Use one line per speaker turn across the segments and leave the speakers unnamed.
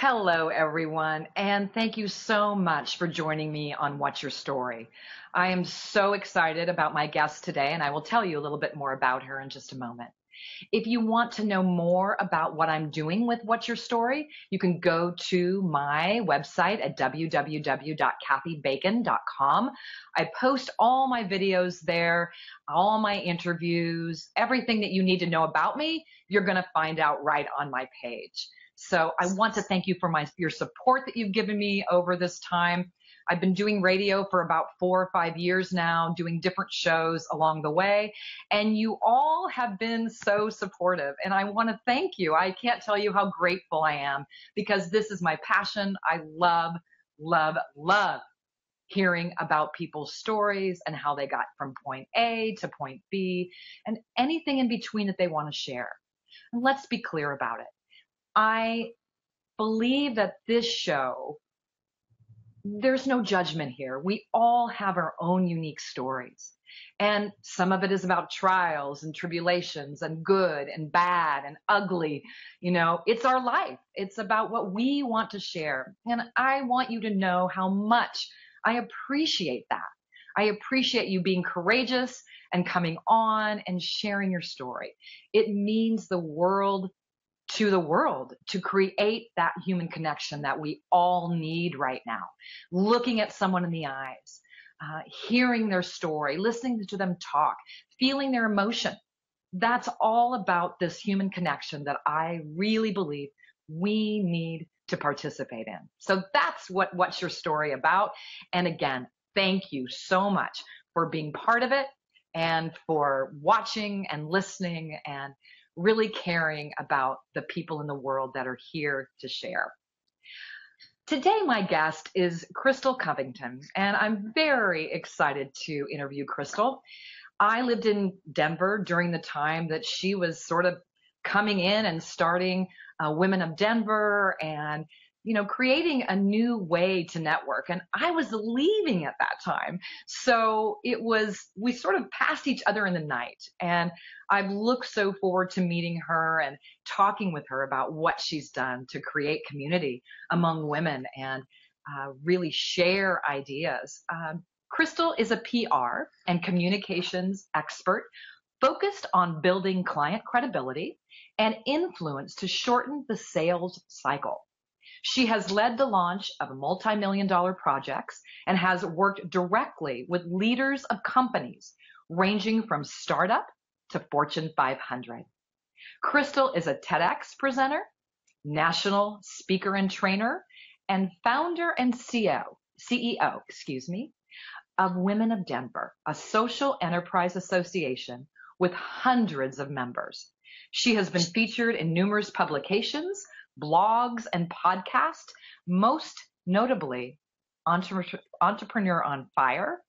Hello, everyone, and thank you so much for joining me on What's Your Story. I am so excited about my guest today, and I will tell you a little bit more about her in just a moment. If you want to know more about what I'm doing with What's Your Story, you can go to my website at www.kathybacon.com. I post all my videos there, all my interviews, everything that you need to know about me, you're going to find out right on my page. So I want to thank you for your support that you've given me over this time. I've been doing radio for about 4 or 5 years now, doing different shows along the way, and you all have been so supportive, and I want to thank you. I can't tell you how grateful I am because this is my passion. I love, love, love hearing about people's stories and how they got from point A to point B and anything in between that they want to share. And let's be clear about it. I believe that this show, there's no judgment here. We all have our own unique stories. And some of it is about trials and tribulations and good and bad and ugly. You know, it's our life. It's about what we want to share. And I want you to know how much I appreciate that. I appreciate you being courageous and coming on and sharing your story. It means the world to create that human connection that we all need right now. Looking at someone in the eyes, hearing their story, listening to them talk, feeling their emotion. That's all about this human connection that I really believe we need to participate in. So that's What's Your Story about. And again, thank you so much for being part of it and for watching and listening and really caring about the people in the world that are here to share. Today, my guest is Krystal Covington, and I'm very excited to interview Krystal. I lived in Denver during the time that she was sort of coming in and starting Women of Denver and, you know, creating a new way to network. And I was leaving at that time. So we sort of passed each other in the night. And I've looked so forward to meeting her and talking with her about what she's done to create community among women and really share ideas. Krystal is a PR and communications expert focused on building client credibility and influence to shorten the sales cycle. She has led the launch of multi-million-dollar projects and has worked directly with leaders of companies ranging from startup to Fortune 500. Krystal is a TEDx presenter, national speaker and trainer, and founder and CEO, of Women of Denver, a social enterprise association with hundreds of members. She has been featured in numerous publications, blogs, and podcasts, most notably Entrepreneur on Fire,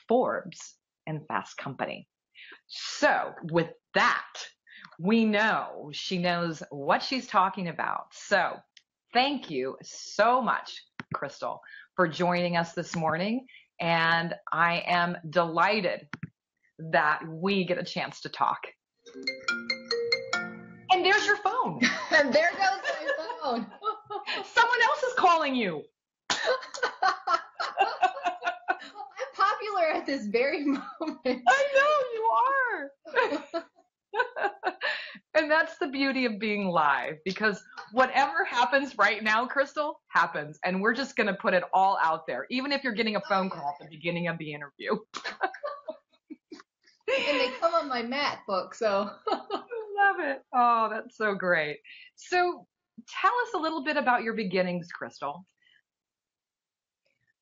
Forbes, and Fast Company. So with that, we know she knows what she's talking about. So thank you so much, Krystal, for joining us this morning. And I am delighted that we get a chance to talk. And there's your phone.
And there goes my phone.
Someone else is calling you.
I'm popular at this very moment.
I know you are. And that's the beauty of being live, because whatever happens right now, Krystal, happens. And we're just going to put it all out there, even if you're getting a phone call at the beginning of the interview.
And they come on my MacBook, so.
Love it. Oh, that's so great. So tell us a little bit about your beginnings, Krystal.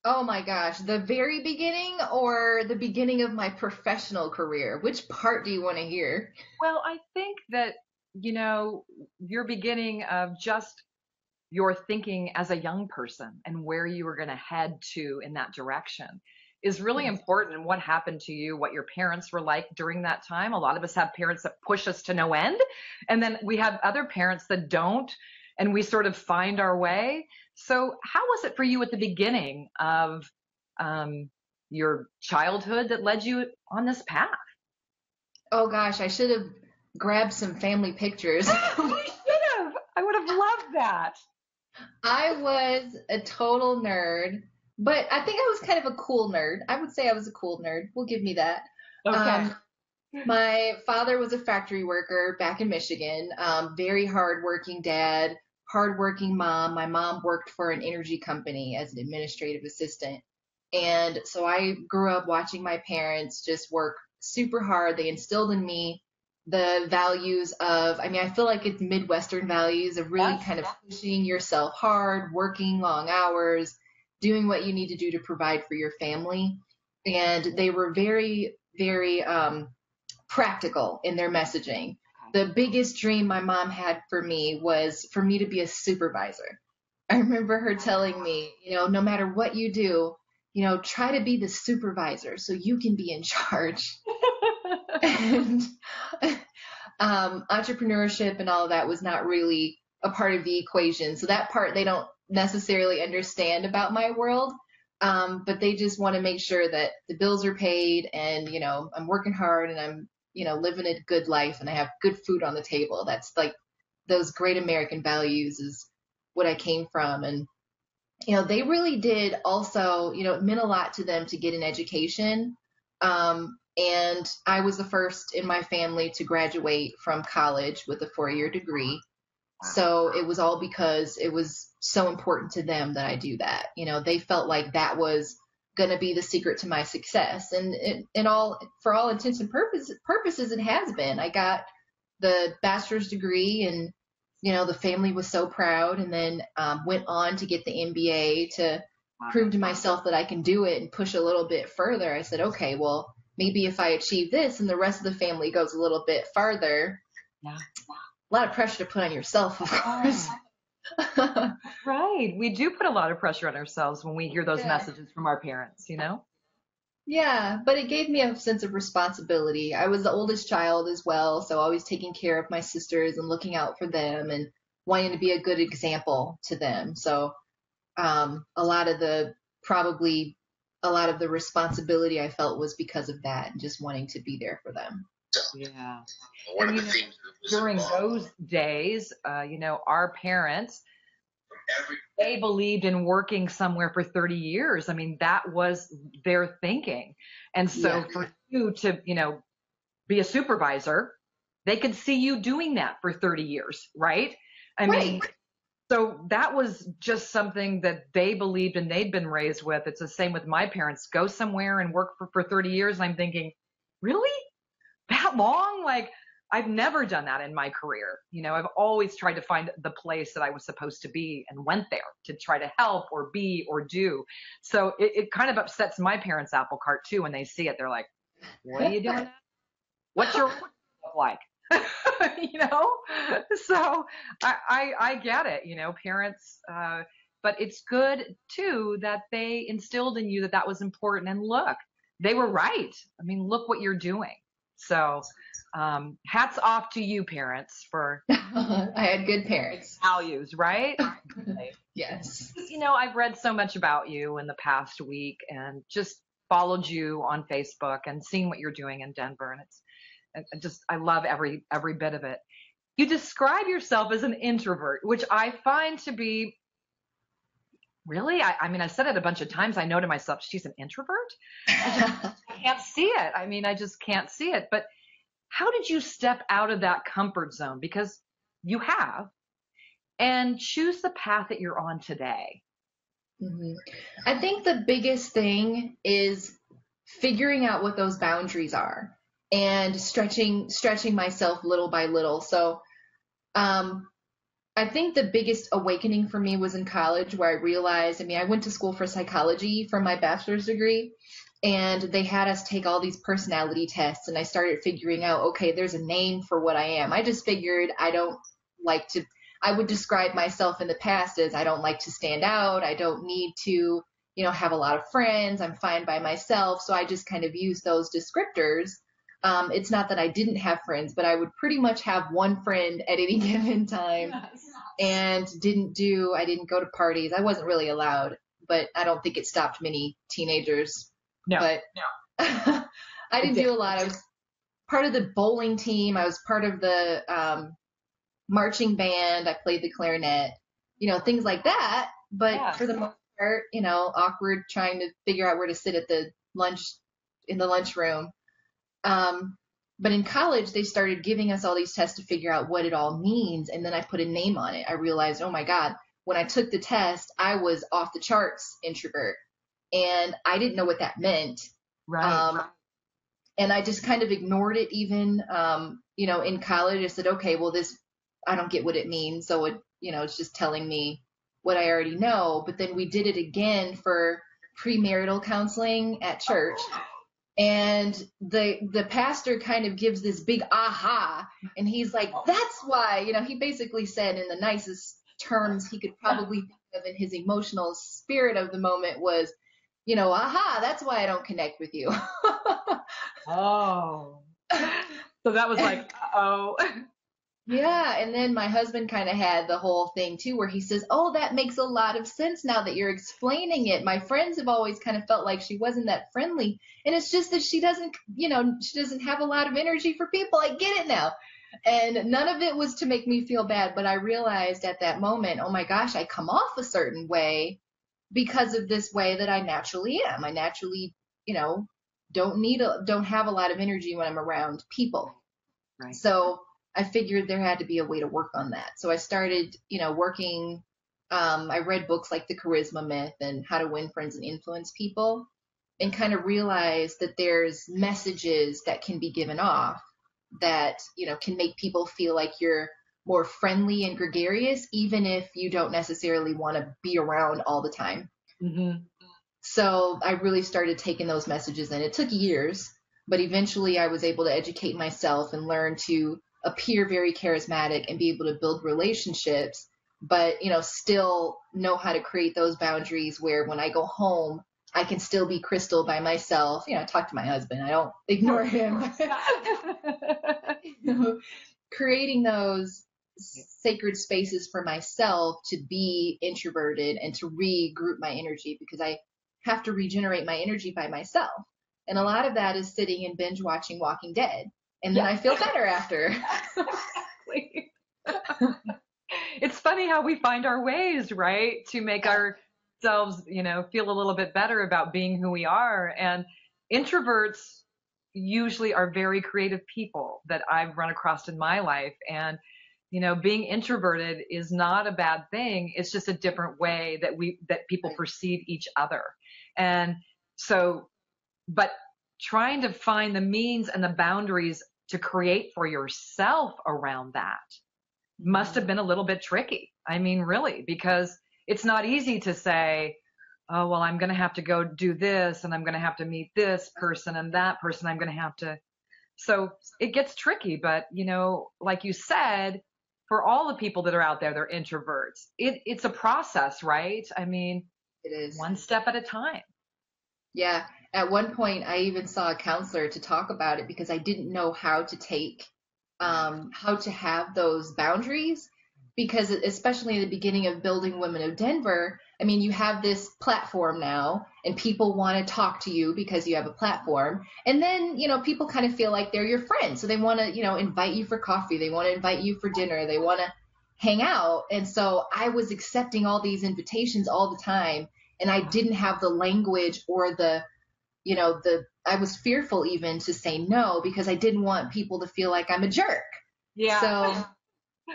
Oh my gosh, the very beginning or the beginning of my professional career? Which part do you want to hear?
Well, I think that, you know, your beginning of just your thinking as a young person and where you were going to head to in that direction is really important, and what happened to you, what your parents were like during that time. A lot of us have parents that push us to no end, and then we have other parents that don't, and we sort of find our way. So how was it for you at the beginning of your childhood that led you on this path?
Oh gosh, I should have grabbed some family pictures.
We should have. I would have loved that.
I was a total nerd, but I think I was kind of a cool nerd. I would say I was a cool nerd. We'll give me that.
Okay.
Um, my father was a factory worker back in Michigan. Very hardworking dad, hardworking mom. My mom worked for an energy company as an administrative assistant. And so I grew up watching my parents just work super hard. They instilled in me the values of, I mean, I feel like it's Midwestern values of really
Yes.
kind of pushing yourself hard, working long hours, doing what you need to do to provide for your family. And they were very, very practical in their messaging. The biggest dream my mom had for me was for me to be a supervisor. I remember her telling me, no matter what you do, try to be the supervisor so you can be in charge. And entrepreneurship and all of that was not really a part of the equation. So that part they don't necessarily understand about my world. But they just want to make sure that the bills are paid and, I'm working hard and I'm, living a good life and I have good food on the table. That's like those great American values is what I came from. And, they really did also, it meant a lot to them to get an education. And I was the first in my family to graduate from college with a 4-year degree. So it was all because it was so important to them that I do that. They felt like that was going to be the secret to my success. And for all intents and purposes, it has been. I got the bachelor's degree and, the family was so proud and then went on to get the MBA to prove to myself that I can do it and push a little bit further. I said, okay, well, maybe if I achieve this and the rest of the family goes a little bit farther,
Yeah.
a lot of pressure to put on yourself, of course.
Right. We do put a lot of pressure on ourselves when we hear those
Yeah.
messages from our parents,
Yeah, but it gave me a sense of responsibility. I was the oldest child as well, so always taking care of my sisters and looking out for them and wanting to be a good example to them. So a lot of the probably a lot of the responsibility I felt was because of that and just wanting to be there for them.
Yeah.
One
And
of the things that was
during
involved
those days, our parents,
every
they believed in working somewhere for 30 years. I mean, that was their thinking. And so
Yeah.
for you to, be a supervisor, they could see you doing that for 30 years, right? I mean,
Right.
so that was just something that they believed and they'd been raised with. It's the same with my parents. Go somewhere and work for 30 years. And I'm thinking, really? That long? Like, I've never done that in my career. I've always tried to find the place that I was supposed to be and went there to try to help or be or do. So it kind of upsets my parents' apple cart too when they see it. They're like, what are you doing? What's your look like? you know? So I get it, parents, but it's good too that they instilled in you that that was important. And look, they were right. I mean, look what you're doing. So hats off to you, parents, for
I had good parents.
values, right?
Yes.
I've read so much about you in the past week and just followed you on Facebook and seen what you're doing in Denver. And I love every bit of it. You describe yourself as an introvert, which I find to be really, I mean, I said it a bunch of times. I know to myself, she's an introvert. I can't see it. I mean, I just can't see it. But how did you step out of that comfort zone? Because you have, and choose the path that you're on today.
Mhm. I think the biggest thing is figuring out what those boundaries are and stretching myself little by little. So I think the biggest awakening for me was in college where I realized, I mean, I went to school for psychology for my bachelor's degree, and they had us take all these personality tests, and I started figuring out, okay, there's a name for what I am. I just figured I would describe myself in the past as I don't like to stand out. I don't need to, have a lot of friends. I'm fine by myself. So I just kind of use those descriptors. It's not that I didn't have friends, but I would pretty much have one friend at any given time.
Yes.
And I didn't go to parties. I wasn't really allowed, but I don't think it stopped many teenagers.
No.
But I didn't do a lot. I was part of the bowling team. I was part of the marching band. I played the clarinet. things like that. But
Yeah.
for the most part, awkward trying to figure out where to sit at the lunchroom. But in college, they started giving us all these tests to figure out what it all means. And then I put a name on it. I realized, oh my God, when I took the test, I was off the charts introvert. And I didn't know what that meant.
Right.
And I just kind of ignored it even, in college. I said, okay, well, I don't get what it means. So it's just telling me what I already know. But then we did it again for premarital counseling at church. And the pastor kind of gives this big aha, and he's like, that's why, he basically said in the nicest terms he could probably think of in his emotional spirit of the moment was, aha, that's why I don't connect with you.
Oh. So that was like, oh.
Yeah. And then my husband kind of had the whole thing too, where he says, oh, that makes a lot of sense now that you're explaining it. My friends have always kind of felt like she wasn't that friendly. And it's just that she doesn't have a lot of energy for people. I get it now. And none of it was to make me feel bad. But I realized at that moment, oh my gosh, I come off a certain way because of this way that I naturally am. I naturally, don't have a lot of energy when I'm around people.
Right.
So I figured there had to be a way to work on that. So I started, working. I read books like The Charisma Myth and How to Win Friends and Influence People, and kind of realized that there's messages that can be given off that, can make people feel like you're more friendly and gregarious, even if you don't necessarily want to be around all the time.
Mm-hmm.
So I really started taking those messages in. It took years, but eventually I was able to educate myself and learn to appear very charismatic and be able to build relationships, but, still know how to create those boundaries where when I go home, I can still be Krystal by myself. I talk to my husband. I don't ignore him. Creating those sacred spaces for myself to be introverted and to regroup my energy, because I have to regenerate my energy by myself. And a lot of that is sitting and binge watching Walking Dead. And then I feel better after.
Exactly. It's funny how we find our ways, right, to make ourselves, feel a little bit better about being who we are. And introverts usually are very creative people that I've run across in my life. And, being introverted is not a bad thing. It's just a different way that people perceive each other. And so, but trying to find the means and the boundaries to create for yourself around that must have been a little bit tricky. I mean, really, because it's not easy to say, oh, well, I'm going to have to go do this, and I'm going to have to meet this person and that person. I'm going to have to. So it gets tricky. But, like you said, for all the people that are out there, they're introverts. It's a process, right? I mean,
it is
one step at a time.
Yeah. At one point, I even saw a counselor to talk about it because I didn't know how to have those boundaries, because especially in the beginning of building Women of Denver, I mean, you have this platform now and people want to talk to you because you have a platform. And then, people kind of feel like they're your friends. So they want to, invite you for coffee. They want to invite you for dinner. They want to hang out. And so I was accepting all these invitations all the time. And I didn't have the language or I was fearful even to say no, because I didn't want people to feel like I'm a jerk.
Yeah.
So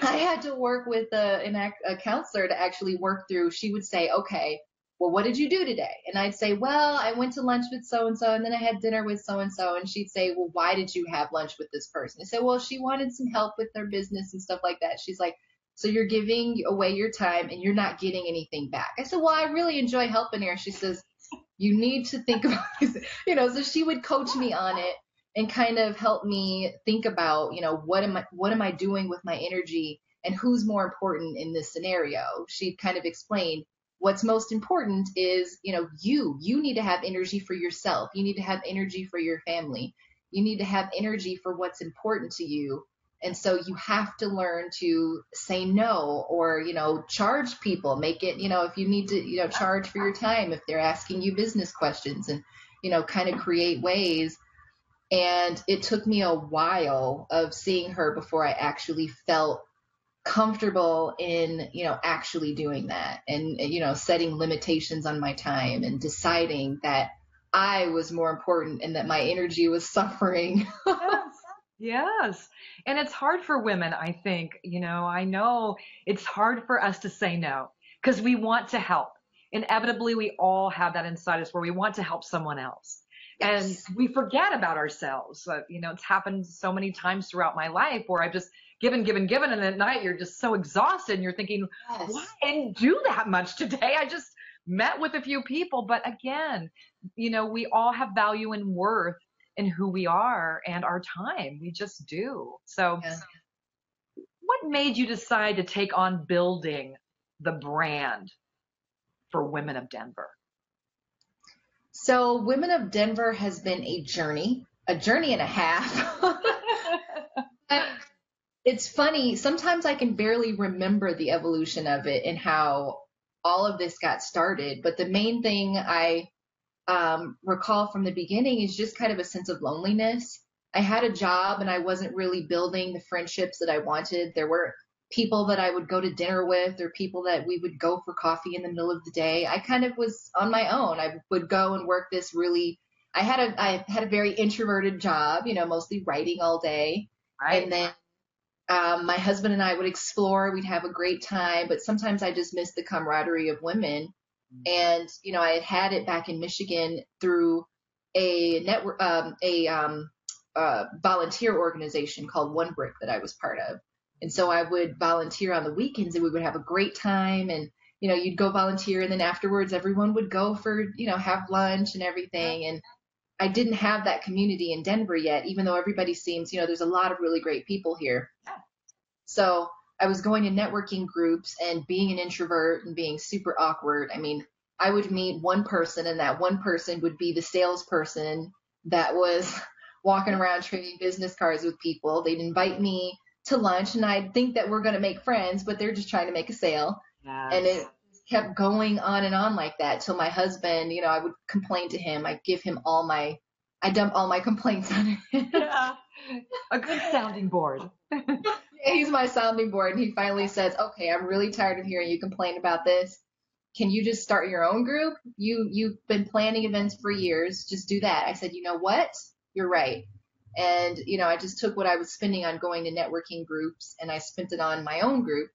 I had to work with a counselor to actually work through. She would say, okay, well, what did you do today? And I'd say, well, I went to lunch with so-and-so, and then I had dinner with so-and-so. And she'd say, well, why did you have lunch with this person? I said, well, she wanted some help with their business and stuff like that. She's like, so you're giving away your time and you're not getting anything back. I said, well, I really enjoy helping her. She says, you need to think about this. So she would coach me on it and kind of help me think about, what am I doing with my energy and who's more important in this scenario. She kind of explained what's most important is, you need to have energy for yourself. You need to have energy for your family. You need to have energy for what's important to you. And so you have to learn to say no, or, charge people, make it, if you need to, charge for your time, if they're asking you business questions, and, kind of create ways. And it took me a while of seeing her before I actually felt comfortable in, actually doing that and, setting limitations on my time and deciding that I was more important and that my energy was suffering.
Yes. Yes. And it's hard for women, I think. I know it's hard for us to say no because we want to help. Inevitably, we all have that inside us where we want to help someone else. And
Yes.
we forget about ourselves. It's happened so many times throughout my life where I've just given, given, given. And at night, you're just so exhausted and you're thinking, why
Yes.
I didn't do that much today? I just met with a few people. But again, we all have value and worth in who we are and our time. We just do. So
Yeah.
what made you decide to take on building the brand for Women of Denver?
So Women of Denver has been a journey and a half. It's funny. Sometimes I can barely remember the evolution of it and how all of this got started. But the main thing I recall from the beginning is just kind of a sense of loneliness. I had a job and I wasn't really building the friendships that I wanted. There were people that I would go to dinner with or people that we would go for coffee in the middle of the day. I kind of was on my own. I would go and work this really, I had a very introverted job, mostly writing all day.
Right.
And then my husband and I would explore. We'd have a great time, but sometimes I just missed the camaraderie of women. And, I had it back in Michigan through a network, volunteer organization called One Brick that I was part of. And so I would volunteer on the weekends and we would have a great time. And, you'd go volunteer and then afterwards everyone would go for, have lunch and everything. And I didn't have that community in Denver yet, even though everybody seems, there's a lot of really great people here. So I was going to networking groups and being an introvert and being super awkward. I mean, I would meet one person and that one person would be the salesperson that was walking around trading business cards with people. They'd invite me to lunch and I'd think that we're going to make friends, but they're just trying to make a sale.
Yes.
And it kept going on and on like that till my husband, I would complain to him. I'd give him I dump all my complaints on him.
Yeah. A good sounding board.
He's my sounding board. And he finally says, okay, I'm really tired of hearing you complain about this. Can you just start your own group? You've been planning events for years. Just do that. I said, you know what? You're right. And, I just took what I was spending on going to networking groups and I spent it on my own group.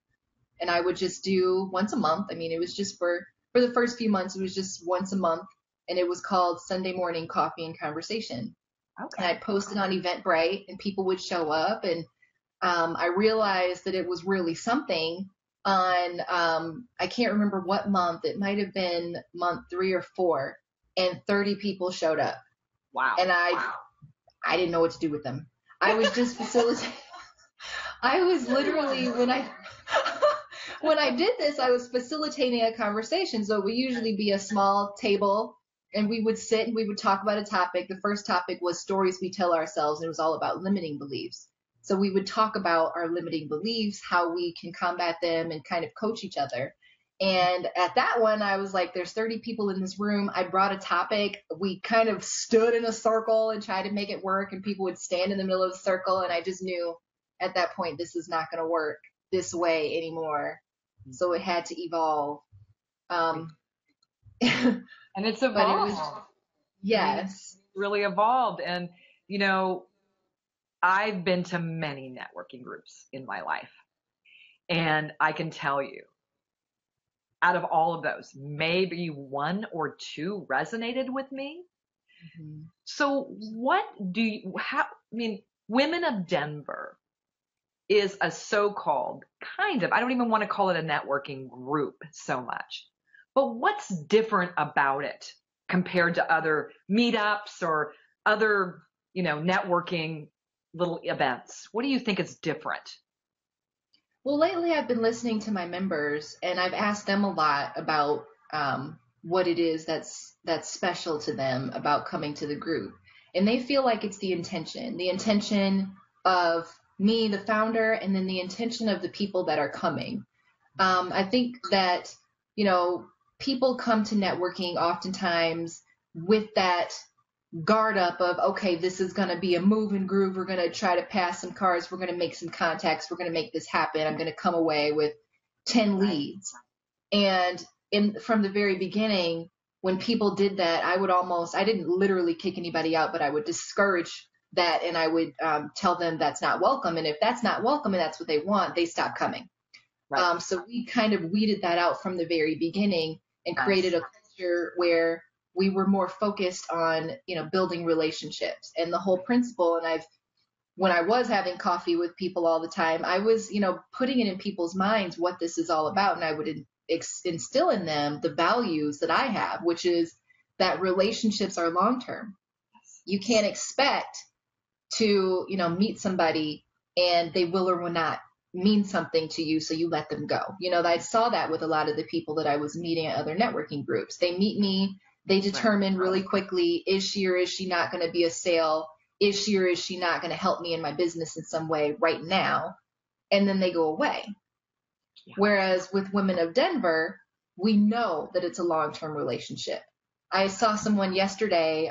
And I would just do once a month. I mean, it was just for the first few months, it was just once a month. And it was called Sunday Morning Coffee and Conversation.
Okay.
And I posted on Eventbrite and people would show up. And I realized that it was really something on, I can't remember what month. It might have been month 3 or 4. And 30 people showed up.
Wow.
And I didn't know what to do with them. I was just facilitating. I was literally, when I did this, I was facilitating a conversation. So it would usually be a small table and we would sit and we would talk about a topic. The first topic was stories we tell ourselves. And it was all about limiting beliefs. So we would talk about our limiting beliefs, how we can combat them and kind of coach each other. And at that one, I was like, there's 30 people in this room. I brought a topic. We kind of stood in a circle and tried to make it work. And people would stand in the middle of the circle. And I just knew at that point, this is not going to work this way anymore. So it had to evolve.
And it's evolved.
Yes.
It's really evolved. And, I've been to many networking groups in my life. And I can tell you, out of all of those, maybe 1 or 2 resonated with me. Mm-hmm. So Women of Denver is a so-called kind of, I don't even want to call it a networking group so much, but what's different about it compared to other meetups or other, networking little events? What do you think is different?
Well, lately I've been listening to my members and I've asked them a lot about what it is that's special to them about coming to the group. And they feel like it's the intention of me, the founder, and then the intention of the people that are coming. I think that, people come to networking oftentimes with that guard up of, okay, this is going to be a move and groove. We're going to try to pass some cards. We're going to make some contacts. We're going to make this happen. I'm going to come away with 10 leads. And from the very beginning, when people did that, I didn't literally kick anybody out, but I would discourage that, and I would tell them that's not welcome. And if that's not welcome and that's what they want, they stop coming. Right. So we kind of weeded that out from the very beginning and created a culture where we were more focused on, building relationships. And the whole principle, and when I was having coffee with people all the time, I was, putting it in people's minds what this is all about. And I would instill in them the values that I have, which is that relationships are long-term. You can't expect to, meet somebody and they will or will not mean something to you, so you let them go. I saw that with a lot of the people that I was meeting at other networking groups. They meet me, they determine really quickly, is she or is she not going to be a sale? Is she or is she not going to help me in my business in some way right now? And then they go away. Yeah. Whereas with Women of Denver, we know that it's a long-term relationship. I saw someone yesterday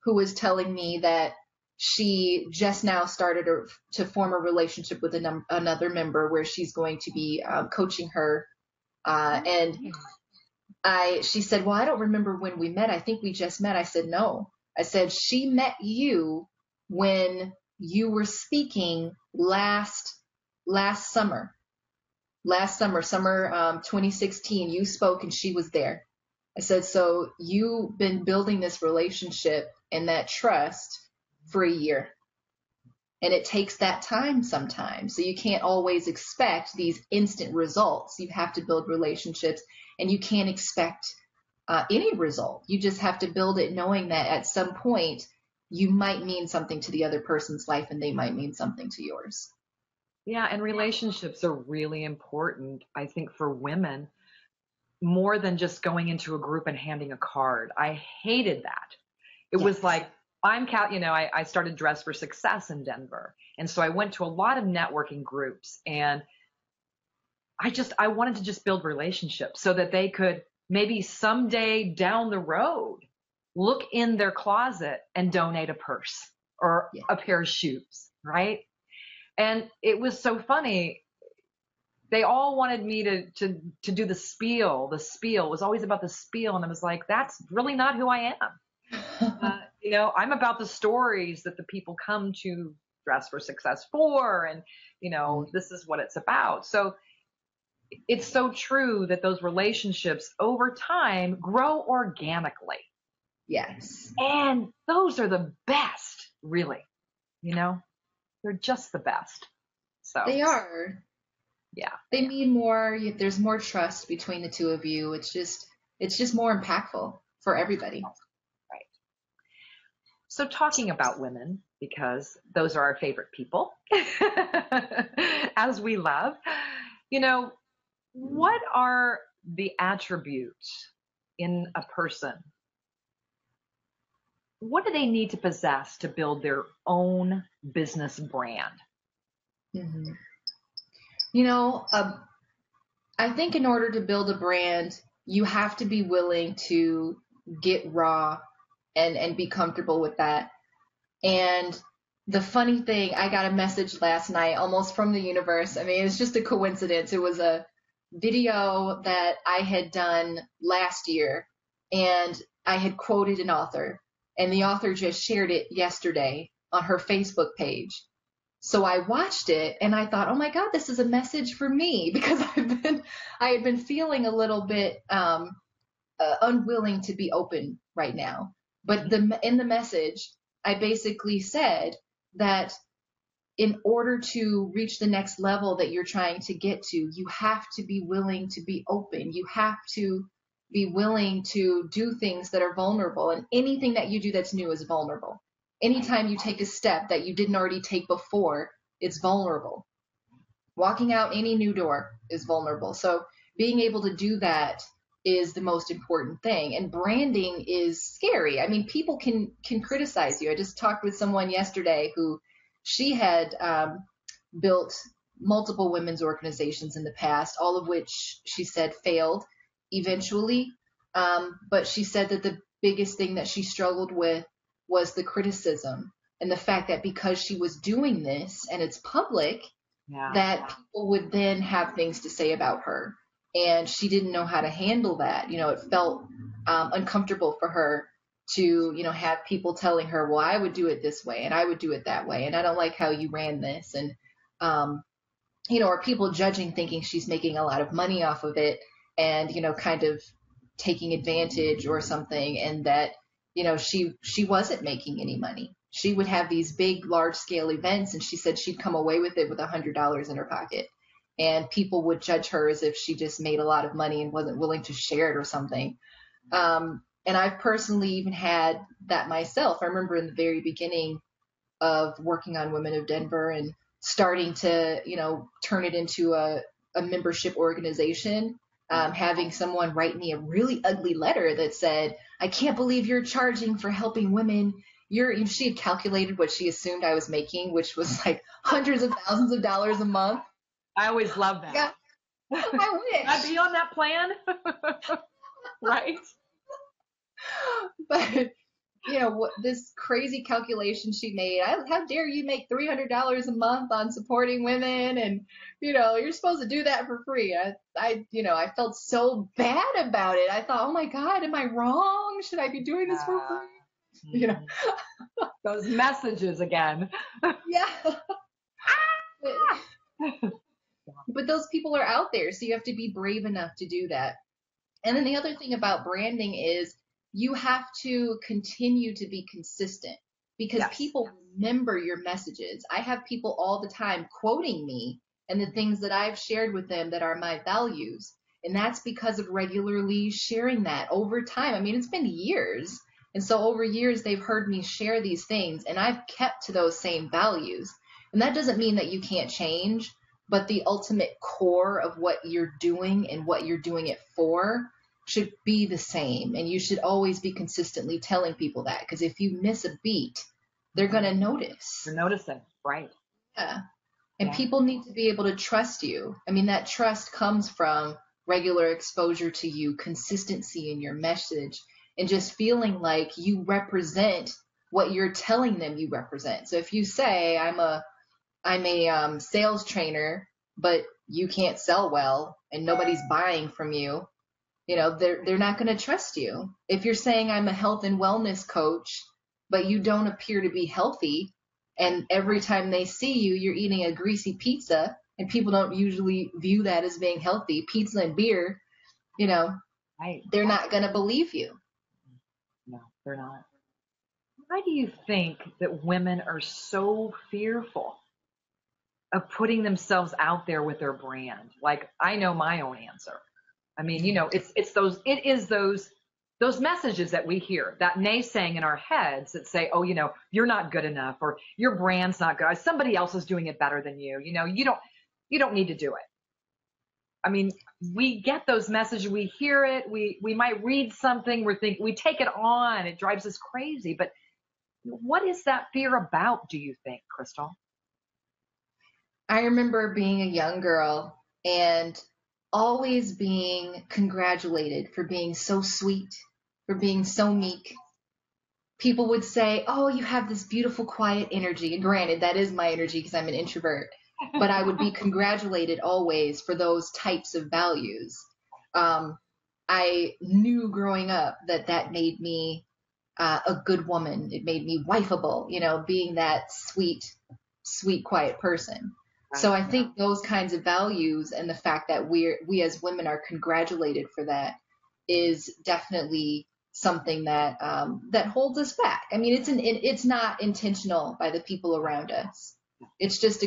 who was telling me that she just now started to form a relationship with another member where she's going to be coaching her. She said, well, I don't remember when we met. I think we just met. I said, no. I said, she met you when you were speaking last summer. Summer 2016, you spoke and she was there. I said, so you've been building this relationship and that trust for a year. And it takes that time sometimes. So you can't always expect these instant results. You have to build relationships, and you can't expect any result. You just have to build it knowing that at some point you might mean something to the other person's life and they might mean something to yours.
Yeah, and relationships are really important, I think, for women, more than just going into a group and handing a card. I hated that. It was like, I started Dress for Success in Denver. And so I went to a lot of networking groups, and I wanted to just build relationships so that they could maybe someday down the road look in their closet and donate a purse or a pair of shoes, right? And it was so funny. They all wanted me to do the spiel. The spiel was always about the spiel. And I was like, that's really not who I am. I'm about the stories that the people come to Dress for Success for. And, this is what it's about. So it's so true that those relationships over time grow organically.
Yes.
And those are the best, really. They're just the best. So
they are.
Yeah.
They mean more. There's more trust between the two of you. It's just more impactful for everybody.
Right. So talking about women, because those are our favorite people, as we love, what are the attributes in a person? What do they need to possess to build their own business brand?
Mm-hmm. I think in order to build a brand, you have to be willing to get raw and be comfortable with that. And the funny thing, I got a message last night almost from the universe. I mean, it's just a coincidence. It was a video that I had done last year, and I had quoted an author, and the author just shared it yesterday on her Facebook page. So I watched it and I thought, oh my God, this is a message for me, because I had been feeling a little bit unwilling to be open right now. But in the message, I basically said that in order to reach the next level that you're trying to get to, you have to be willing to be open. You have to be willing to do things that are vulnerable, and anything that you do that's new is vulnerable. Anytime you take a step that you didn't already take before, it's vulnerable. Walking out any new door is vulnerable. So being able to do that is the most important thing. And branding is scary. I mean, people can criticize you. I just talked with someone yesterday who she had built multiple women's organizations in the past, all of which she said failed eventually. But she said that the biggest thing that she struggled with was the criticism and the fact that because she was doing this and it's public, that people would then have things to say about her. And she didn't know how to handle that. It felt uncomfortable for her to, have people telling her, well, I would do it this way and I would do it that way. And I don't like how you ran this. And, or people judging, thinking she's making a lot of money off of it and, kind of taking advantage or something. And that, she wasn't making any money. She would have these big, large scale events. And she said she'd come away with it with $100 in her pocket. And people would judge her as if she just made a lot of money and wasn't willing to share it or something. And I've personally even had that myself. I remember in the very beginning of working on Women of Denver and starting to, turn it into a membership organization, having someone write me a really ugly letter that said, I can't believe you're charging for helping women. She had calculated what she assumed I was making, which was like hundreds of thousands of dollars a month.
I always love that.
Yeah. I wish.
I'd be on that plan. Right.
But, this crazy calculation she made, how dare you make $300 a month on supporting women? And, you're supposed to do that for free. I felt so bad about it. I thought, oh my God, am I wrong? Should I be doing this for free?
Those messages again.
Yeah. But those people are out there, so you have to be brave enough to do that. And then the other thing about branding is you have to continue to be consistent because people remember your messages. I have people all the time quoting me and the things that I've shared with them that are my values. And that's because of regularly sharing that over time. I mean, it's been years. And so over years, they've heard me share these things and I've kept to those same values. And that doesn't mean that you can't change, but the ultimate core of what you're doing and what you're doing it for should be the same. And you should always be consistently telling people that, because if you miss a beat, they're going to notice.
You're noticing, right?
Yeah. And people need to be able to trust you. I mean, that trust comes from regular exposure to you, consistency in your message, and just feeling like you represent what you're telling them you represent. So if you say, I'm a sales trainer, but you can't sell well and nobody's buying from you, they're not going to trust you. If you're saying I'm a health and wellness coach, but you don't appear to be healthy, and every time they see you, you're eating a greasy pizza, and people don't usually view that as being healthy, pizza and beer,
right.
They're not going to believe you.
No, they're not. Why do you think that women are so fearful of putting themselves out there with their brand? Like, I know my own answer. I mean, it is those messages that we hear, that naysaying in our heads that say, oh, you're not good enough, or your brand's not good. Somebody else is doing it better than you. You don't need to do it. I mean, we get those messages, we hear it, we might read something, we take it on, it drives us crazy. But what is that fear about, do you think, Krystal?
I remember being a young girl and always being congratulated for being so sweet, for being so meek. People would say, oh, you have this beautiful, quiet energy. And granted, that is my energy because I'm an introvert. But I would be congratulated always for those types of values. I knew growing up that made me a good woman. It made me wifeable, being that sweet, quiet person. So I think those kinds of values and the fact that we as women are congratulated for that is definitely something that that holds us back. I mean, it's not intentional by the people around us. It's just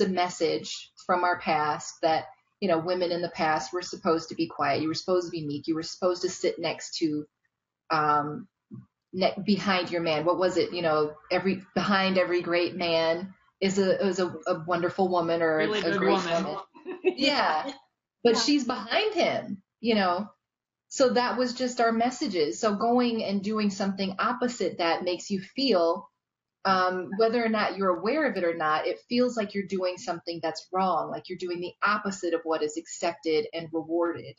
a message from our past that women in the past were supposed to be quiet. You were supposed to be meek. You were supposed to sit next to behind your man. What was it? Behind every great man is a wonderful woman or
really
a great woman. Yeah. But she's behind him, So that was just our messages. So going and doing something opposite that makes you feel, whether or not you're aware of it or not, it feels like you're doing something that's wrong, like you're doing the opposite of what is accepted and rewarded.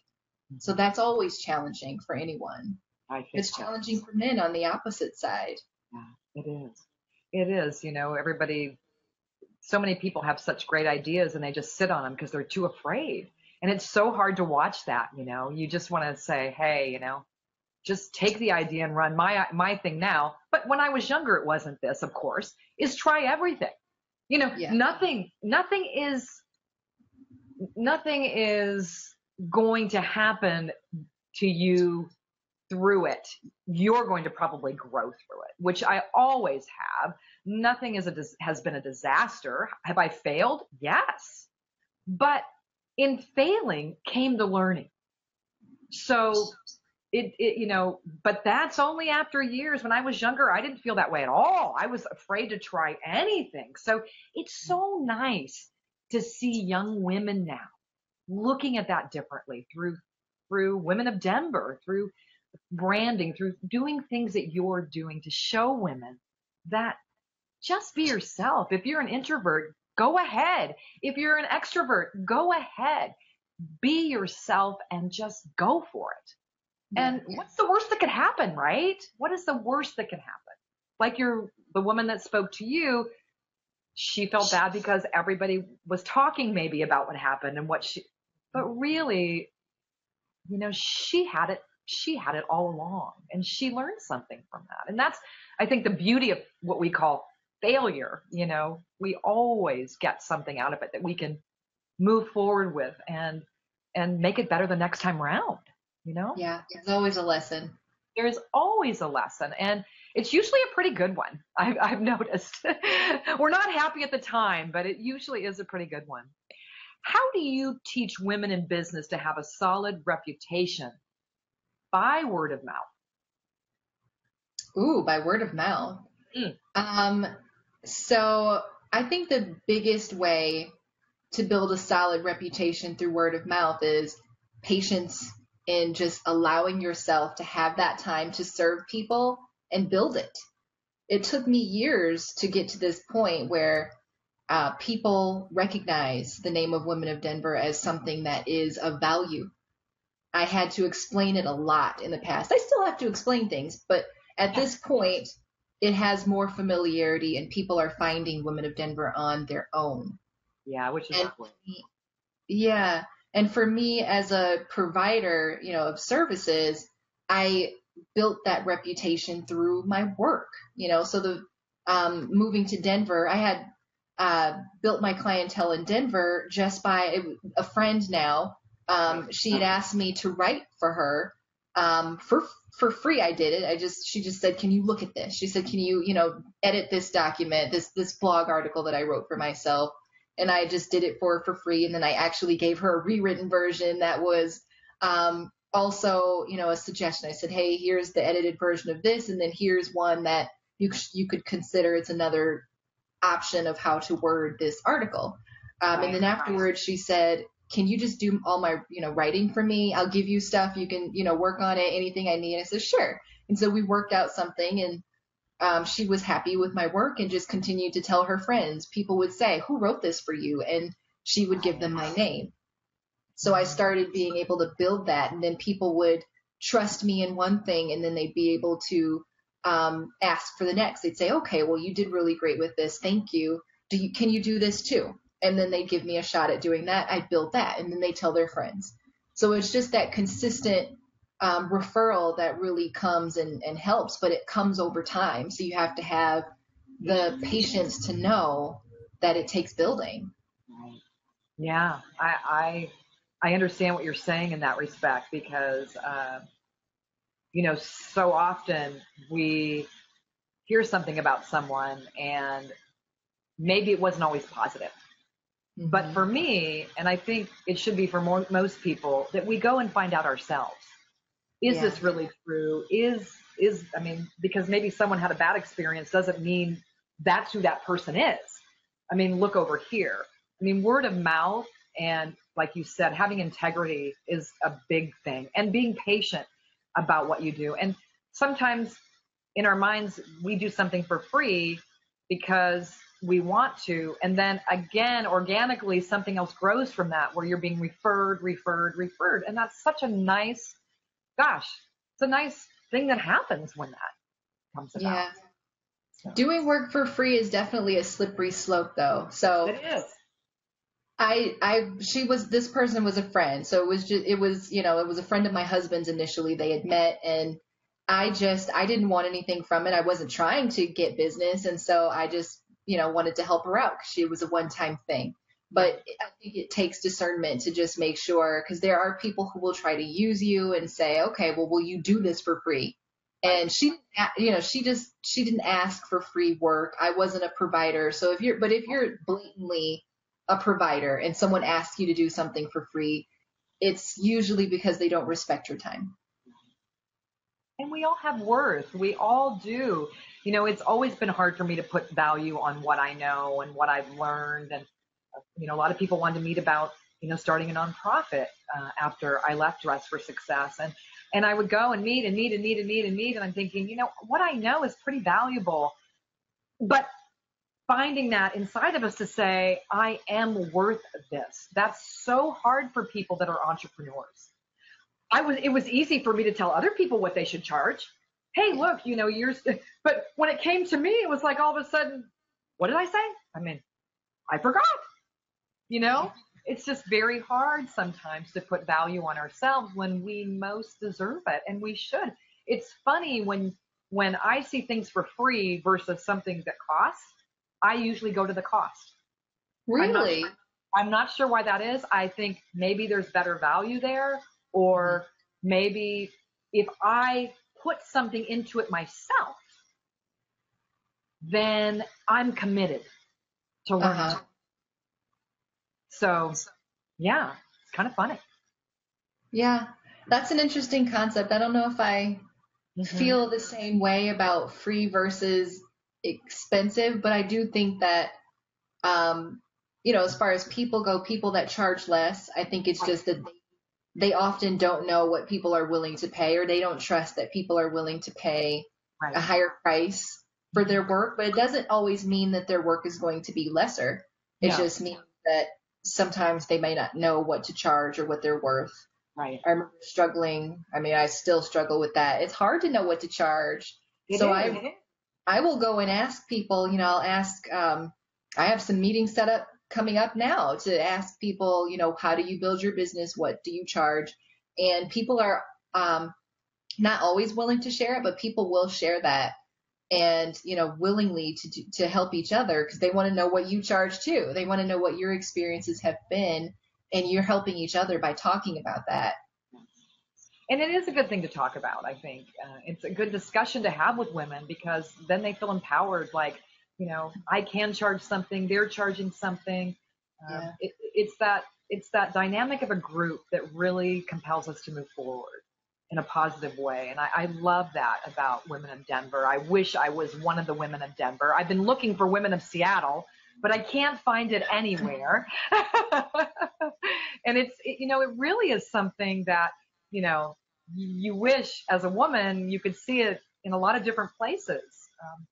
So that's always challenging for anyone.
I think
it's challenging for men on the opposite side.
Yeah, it is. It is. Everybody, so many people have such great ideas and they just sit on them because they're too afraid. And it's so hard to watch that. You just want to say, hey, just take the idea and run. My thing now, but when I was younger, it wasn't this, of course, is try everything.
Yeah.
Nothing is going to happen to you through it. You're going to probably grow through it, which I always have. Nothing has been a disaster. Have I failed? Yes. But in failing came the learning. So but that's only after years. When I was younger, I didn't feel that way at all. I was afraid to try anything. So it's so nice to see young women now looking at that differently through Women of Denver, through branding, through doing things that you're doing to show women that just be yourself. If you're an introvert, go ahead. If you're an extrovert, go ahead. Be yourself and just go for it. And what's the worst that could happen, right? What is the worst that can happen? Like the woman that spoke to you, she felt bad because everybody was talking maybe about what happened and but really, she had it all along and she learned something from that. And that's, I think, the beauty of what we call failure. We always get something out of it that we can move forward with and make it better the next time around.
Yeah, there's always a lesson.
There's always a lesson, and it's usually a pretty good one. I've noticed. We're not happy at the time, but it usually is a pretty good one. How do you teach women in business to have a solid reputation by word of mouth?
Ooh, by word of mouth. So I think the biggest way to build a solid reputation through word of mouth is patience in just allowing yourself to have that time to serve people and build it. It took me years to get to this point where people recognize the name of Women of Denver as something that is of value. I had to explain it a lot in the past. I still have to explain things, but at this point, it has more familiarity and people are finding Women of Denver on their own.
Yeah, which is cool.
Yeah. And for me as a provider, of services, I built that reputation through my work, so moving to Denver, I had built my clientele in Denver just by a friend now. She had asked me to write for her for free. I did it. She just said, can you look at this? She said, can you, edit this document, this blog article that I wrote for myself? And I just did it for her for free. And then I actually gave her a rewritten version that was also, a suggestion. I said, hey, here's the edited version of this. And then here's one that you could consider. It's another option of how to word this article. And then afterwards she said, can you just do all my, writing for me? I'll give you stuff. You can, work on it, anything I need. I said, sure. And so we worked out something and she was happy with my work and just continued to tell her friends. People would say, who wrote this for you? And she would give them my name. So I started being able to build that. And then people would trust me in one thing and then they'd be able to ask for the next. They'd say, okay, well, you did really great with this. Thank you. Can you do this too? And then they'd give me a shot at doing that. I built that. And then they tell their friends. So it's just that consistent referral that really comes and helps, but it comes over time. So you have to have the patience to know that it takes building.
Yeah, I understand what you're saying in that respect because, so often we hear something about someone and maybe it wasn't always positive. Mm-hmm. But for me, and I think it should be for most people, that we go and find out ourselves. Is this really true? Because maybe someone had a bad experience doesn't mean that's who that person is. Look over here. Word of mouth and, like you said, having integrity is a big thing, and being patient about what you do. And sometimes in our minds, we do something for free because we want to. And then again, organically, something else grows from that where you're being referred. And that's such a nice, it's a nice thing that happens when that comes about.
Doing work for free is definitely a slippery slope, though. So
It is.
this person was a friend. So it was a friend of my husband's initially. They had met, and I didn't want anything from it. I wasn't trying to get business. And so I just, wanted to help her out because she was a one-time thing. But I think it takes discernment to just make sure, because there are people who will try to use you and say, okay, well, will you do this for free? And she didn't ask for free work. I wasn't a provider. So if you're blatantly a provider and someone asks you to do something for free, it's usually because they don't respect your time.
And we all have worth. We all do. It's always been hard for me to put value on what I know and what I've learned. And, a lot of people wanted to meet about, starting a nonprofit after I left Dress for Success. And I would go and meet. And I'm thinking, what I know is pretty valuable. But finding that inside of us to say, I am worth this. That's so hard for people that are entrepreneurs. It was easy for me to tell other people what they should charge. Hey, look, but when it came to me, it was like all of a sudden, what did I say? I mean, I forgot, it's just very hard sometimes to put value on ourselves when we most deserve it. And we should. It's funny when I see things for free versus something that costs, I usually go to the cost.
Really?
I'm not sure why that is. I think maybe there's better value there, or maybe if I put something into it myself, then I'm committed to learning. So, yeah, it's kind of funny.
Yeah, that's an interesting concept. I don't know if I feel the same way about free versus expensive, but I do think that, as far as people go, people that charge less, I think it's just that they often don't know what people are willing to pay, or they don't trust that people are willing to pay a higher price for their work. But it doesn't always mean that their work is going to be lesser. It just means that sometimes they may not know what to charge or what they're worth.
Right.
I remember struggling. I mean, I still struggle with that. It's hard to know what to charge. I will go and ask people, I'll ask, I have some meetings set up coming up now to ask people, how do you build your business? What do you charge? And people are not always willing to share it, but people will share that, and, willingly to help each other, because they want to know what you charge too. They want to know what your experiences have been, and you're helping each other by talking about that.
And it is a good thing to talk about, I think. It's a good discussion to have with women, because then they feel empowered, like, I can charge something, they're charging something. It's that dynamic of a group that really compels us to move forward in a positive way. And I love that about women of Denver. I wish I was one of the women of Denver. I've been looking for women of Seattle, but I can't find it anywhere. And it really is something that, you wish as a woman you could see it in a lot of different places,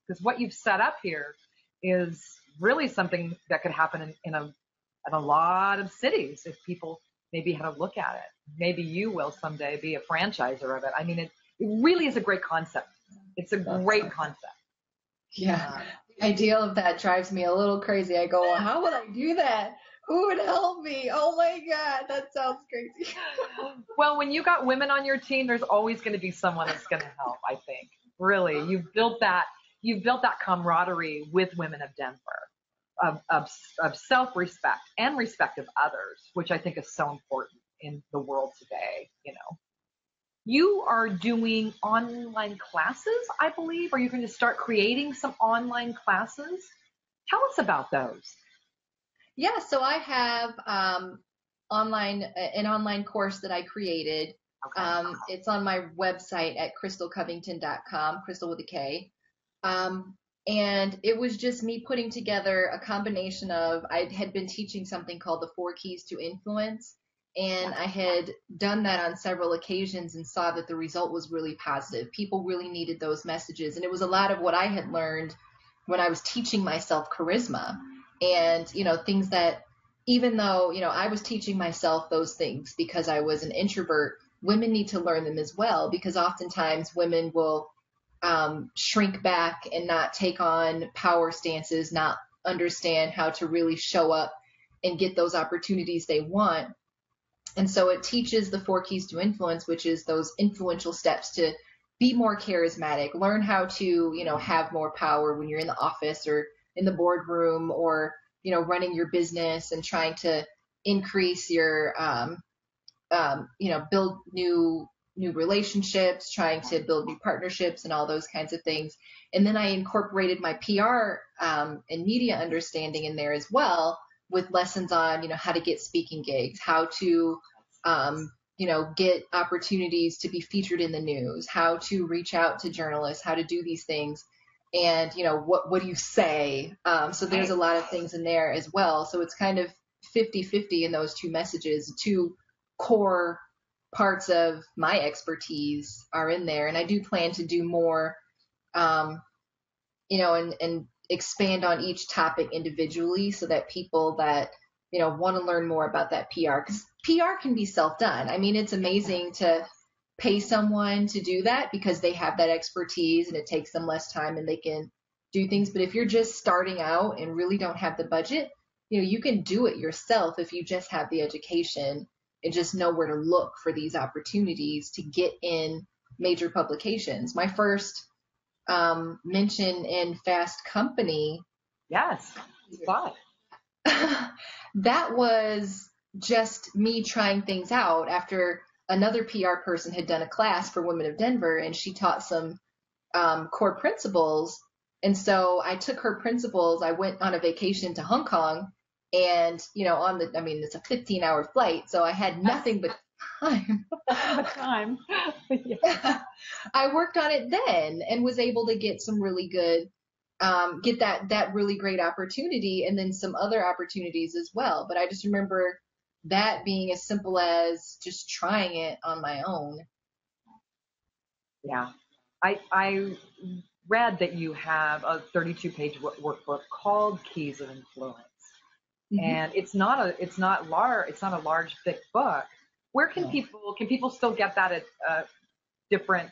because what you've set up here is really something that could happen in a lot of cities if people maybe had a look at it. Maybe you will someday be a franchiser of it. I mean, it really is a great concept. It's a great concept.
Yeah. The idea of that drives me a little crazy. I go, well, how would I do that? Who would help me? Oh my God, that sounds crazy.
Well, when you got women on your team, there's always going to be someone that's going to help, I think. Really, you've built that camaraderie with women of Denver, of self-respect and respect of others, which I think is so important in the world today. You are doing online classes, I believe. Are you going to start creating some online classes? Tell us about those.
Yeah, so I have an online course that I created. Okay. It's on my website at krystalcovington.com, Krystal with a K. And it was just me putting together a combination of, I had been teaching something called the 4 Keys to Influence, and I had done that on several occasions and saw that the result was really positive. People really needed those messages. And it was a lot of what I had learned when I was teaching myself charisma. And, things that, even though, I was teaching myself those things because I was an introvert, women need to learn them as well, because oftentimes women will shrink back and not take on power stances, not understand how to really show up and get those opportunities they want. And so it teaches the 4 keys to influence, which is those influential steps to be more charismatic, learn how to, have more power when you're in the office or in the boardroom, or, running your business and trying to increase your, build new relationships, trying to build new partnerships and all those kinds of things. And then I incorporated my PR and media understanding in there as well, with lessons on, how to get speaking gigs, how to, get opportunities to be featured in the news, how to reach out to journalists, how to do these things. And, what do you say? So there's a lot of things in there as well. So it's kind of 50-50 in those 2 messages. 2 core parts of my expertise are in there. And I do plan to do more, and expand on each topic individually, so that people that, want to learn more about that PR, because PR can be self-done. I mean, it's amazing to pay someone to do that because they have that expertise and it takes them less time and they can do things. But if you're just starting out and really don't have the budget, you can do it yourself if you just have the education and just know where to look for these opportunities to get in major publications. My first mention in Fast Company.
Yes. But
that was just me trying things out after another PR person had done a class for Women of Denver, and she taught some core principles. And so I took her principles. I went on a vacation to Hong Kong, and, it's a 15-hour flight, so I had nothing but time. Yeah. I worked on it then and was able to get some really good, get that really great opportunity, and then some other opportunities as well. But I just remember that being as simple as just trying it on my own.
Yeah. I read that you have a 32-page workbook called Keys of Influence. Mm-hmm. And it's not a large, thick book. Where can people still get that at different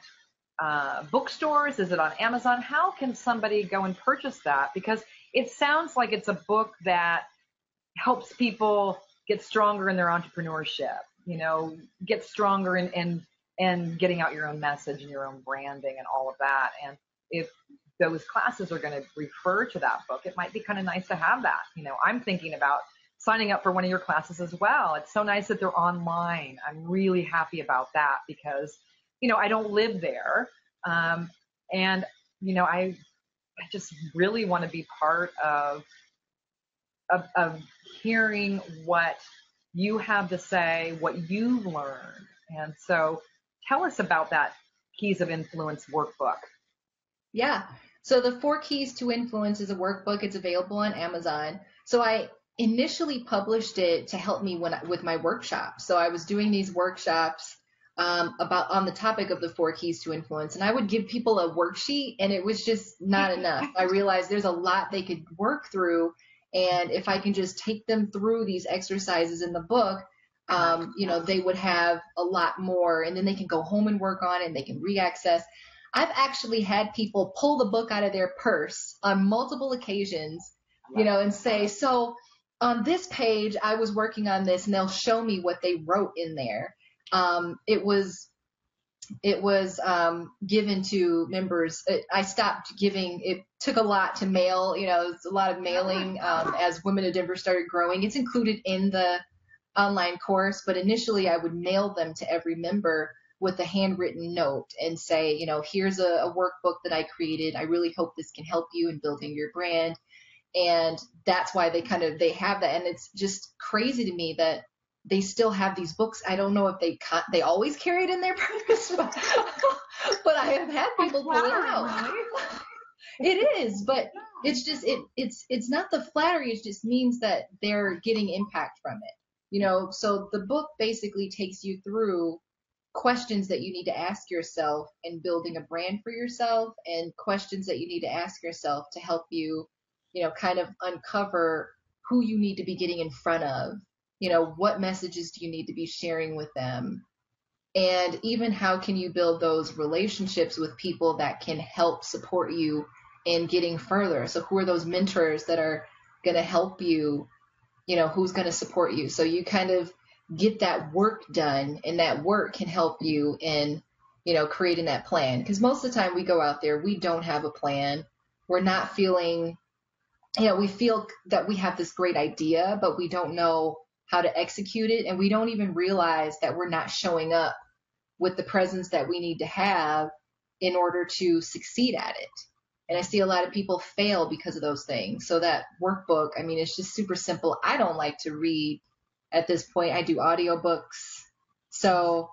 bookstores? Is it on Amazon? How can somebody go and purchase that? Because it sounds like it's a book that helps people get stronger in their entrepreneurship, get stronger in getting out your own message and your own branding and all of that. And if those classes are going to refer to that book, it might be kind of nice to have that. I'm thinking about signing up for one of your classes as well. It's so nice that they're online. I'm really happy about that because, I don't live there. And, I just really want to be part of hearing what you have to say, what you've learned. And so tell us about that Keys of Influence workbook.
Yeah. So the 4 Keys to Influence is a workbook. It's available on Amazon. So I initially published it to help me with my workshops. So I was doing these workshops on the topic of the 4 Keys to Influence, and I would give people a worksheet, and it was just not enough. I realized there's a lot they could work through, and if I can just take them through these exercises in the book, they would have a lot more, and then they can go home and work on it, and they can reaccess. I've actually had people pull the book out of their purse on multiple occasions, and say, so on this page, I was working on this, and they'll show me what they wrote in there. It was given to members. I stopped giving. It took a lot to mail. It's a lot of mailing as Women of Denver started growing. It's included in the online course, but initially I would mail them to every member with a handwritten note and say, here's a workbook that I created. I really hope this can help you in building your brand. And that's why they have that. And it's just crazy to me that they still have these books. I don't know if they always carry it in their purse, but I have had people pull it out. It is, but it's just, it's not the flattery. It just means that they're getting impact from it. So the book basically takes you through questions that you need to ask yourself in building a brand for yourself, and questions that you need to ask yourself to help you, kind of uncover who you need to be getting in front of. What messages do you need to be sharing with them? And even how can you build those relationships with people that can help support you in getting further? So who are those mentors that are going to help you, who's going to support you? So you kind of get that work done, and that work can help you in, creating that plan. Because most of the time we go out there, we don't have a plan. We're not feeling, we feel that we have this great idea, but we don't know how to execute it. And we don't even realize that we're not showing up with the presence that we need to have in order to succeed at it. And I see a lot of people fail because of those things. So that workbook, I mean, it's just super simple. I don't like to read at this point. I do audiobooks. So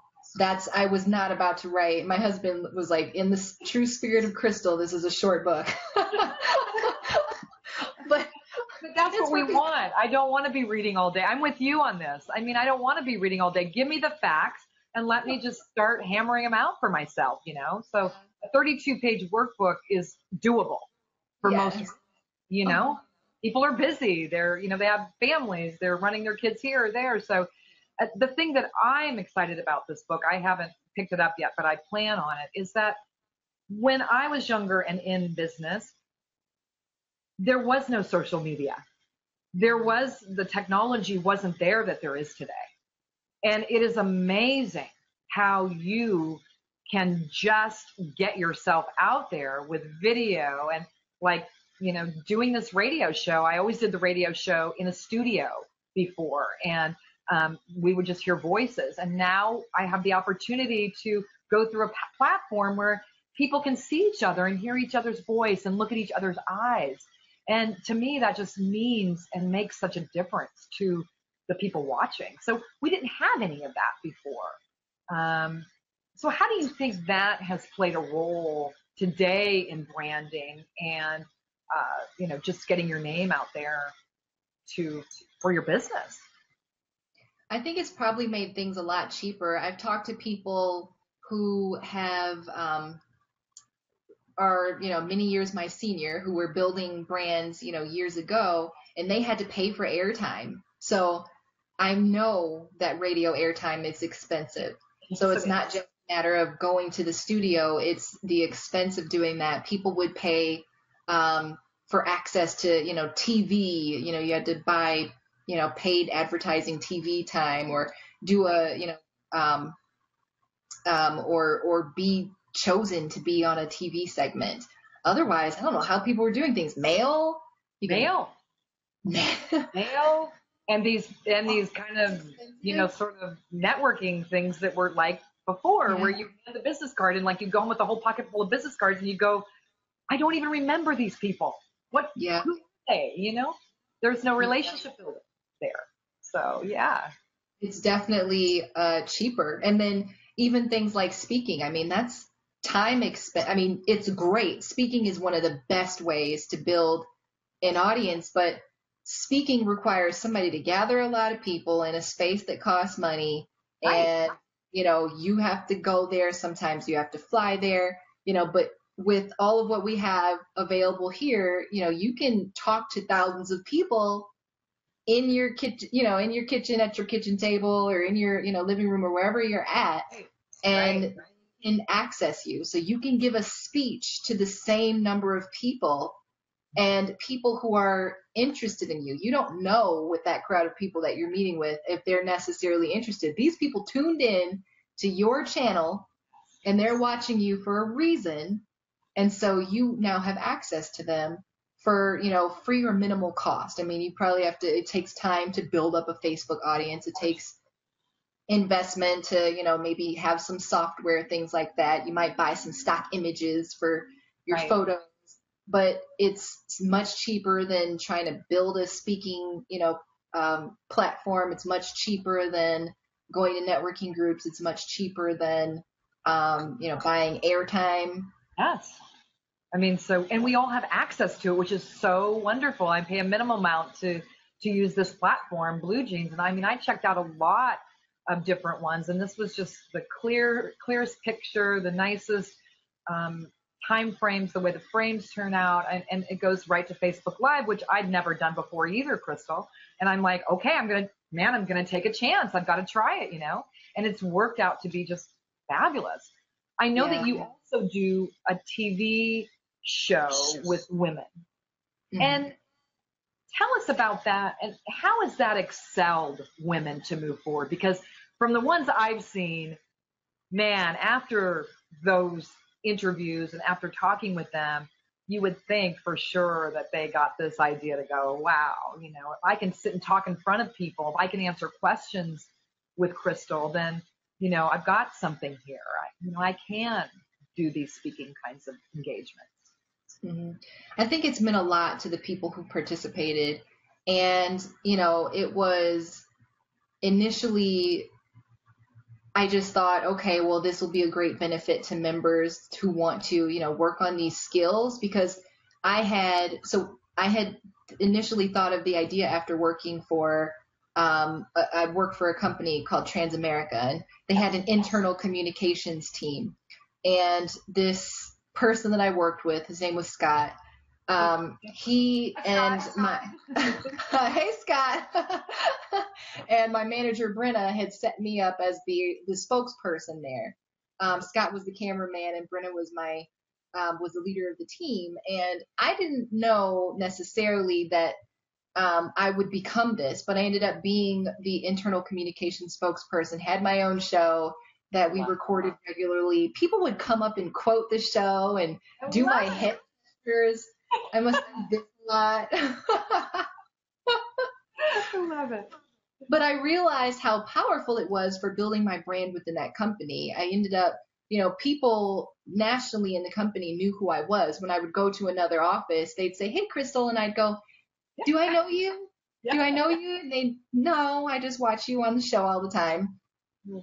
I was not about to write. My husband was like, in the true spirit of Krystal, this is a short book. But
that's what we want. I don't want to be reading all day. I'm with you on this. I mean, I don't want to be reading all day. Give me the facts and let me just start hammering them out for myself, So a 32-page workbook is doable for most, people are busy. They're, they have families. They're running their kids here or there. So the thing that I'm excited about this book, I haven't picked it up yet, but I plan on it, is that when I was younger and in business, there was no social media. The technology wasn't there that there is today. And it is amazing how you can just get yourself out there with video and doing this radio show. I always did the radio show in a studio before, and we would just hear voices. And now I have the opportunity to go through a platform where people can see each other and hear each other's voice and look at each other's eyes. And to me, that just means and makes such a difference to the people watching. So we didn't have any of that before. So how do you think that has played a role today in branding and, just getting your name out there for your business?
I think it's probably made things a lot cheaper. I've talked to people who are, many years my senior, who were building brands, years ago, and they had to pay for airtime. So I know that radio airtime is expensive. So it's not just a matter of going to the studio. It's the expense of doing that. People would pay for access to, TV. You had to buy, paid advertising TV time, or do or be chosen to be on a TV segment. Otherwise, I don't know how people were doing things. Mail. And these kind of, sort of networking things that were like before, where you had the business card and you go home with a whole pocket full of business cards and you go, I don't even remember these people. Who are they? There's no relationship building there. So, yeah. It's definitely cheaper. And then even things like speaking, I mean, that's time it's great. Speaking is one of the best ways to build an audience, but speaking requires somebody to gather a lot of people in a space that costs money. Right. And, you have to go there. Sometimes you have to fly there, but with all of what we have available here, you can talk to thousands of people in your kitchen, at your kitchen table, or in your, living room, or wherever you're at, and can access you. So you can give a speech to the same number of people, and people who are interested in you. You don't know with that crowd of people that you're meeting with if they're necessarily interested. These people tuned in to your channel, and they're watching you for a reason. And so you now have access to them for, free or minimal cost. I mean, you probably it takes time to build up a Facebook audience. It takes investment to, maybe have some software, things like that. You might buy some stock images for your photos, but it's much cheaper than trying to build a speaking, platform. It's much cheaper than going to networking groups. It's much cheaper than, buying airtime.
Yes. I mean, and we all have access to it, which is so wonderful. I pay a minimum amount to use this platform, Blue Jeans. And I mean, I checked out a lot of different ones, and this was just the clearest picture, the nicest time frames, the way the frames turn out, and it goes right to Facebook Live, which I'd never done before either, Krystal. And I'm like, okay, I'm going to man, I'm going to take a chance. I've got to try it, and it's worked out to be just fabulous. I know that you also do a TV show with women. And tell us about that, and how has that excelled women to move forward? Because from the ones I've seen, man, after those interviews and after talking with them, you would think for sure that they got this idea to go, wow, if I can sit and talk in front of people, if I can answer questions with Krystal, then, I've got something here. I can do these speaking kinds of engagements.
I think it's meant a lot to the people who participated. And, it was initially, I just thought, okay, well, this will be a great benefit to members who want to, work on these skills, because I had initially thought of the idea after working for, I worked for a company called Transamerica, and they had an internal communications team. And this person that I worked with, his name was Scott. He and my hey Scott, and my manager Brenna had set me up as the spokesperson there. Scott was the cameraman, and Brenna was was the leader of the team. And I didn't know necessarily that I would become this, but I ended up being the internal communication spokesperson. Had my own show that we recorded regularly. People would come up and quote the show and do my head gestures. I must have did a lot.
I love it.
But I realized how powerful it was for building my brand within that company. I ended up, people nationally in the company knew who I was. When I would go to another office, they'd say, "Hey, Krystal," and I'd go, "Do I know you? Do I know you?" And they'd, "No, I just watch you on the show all the time."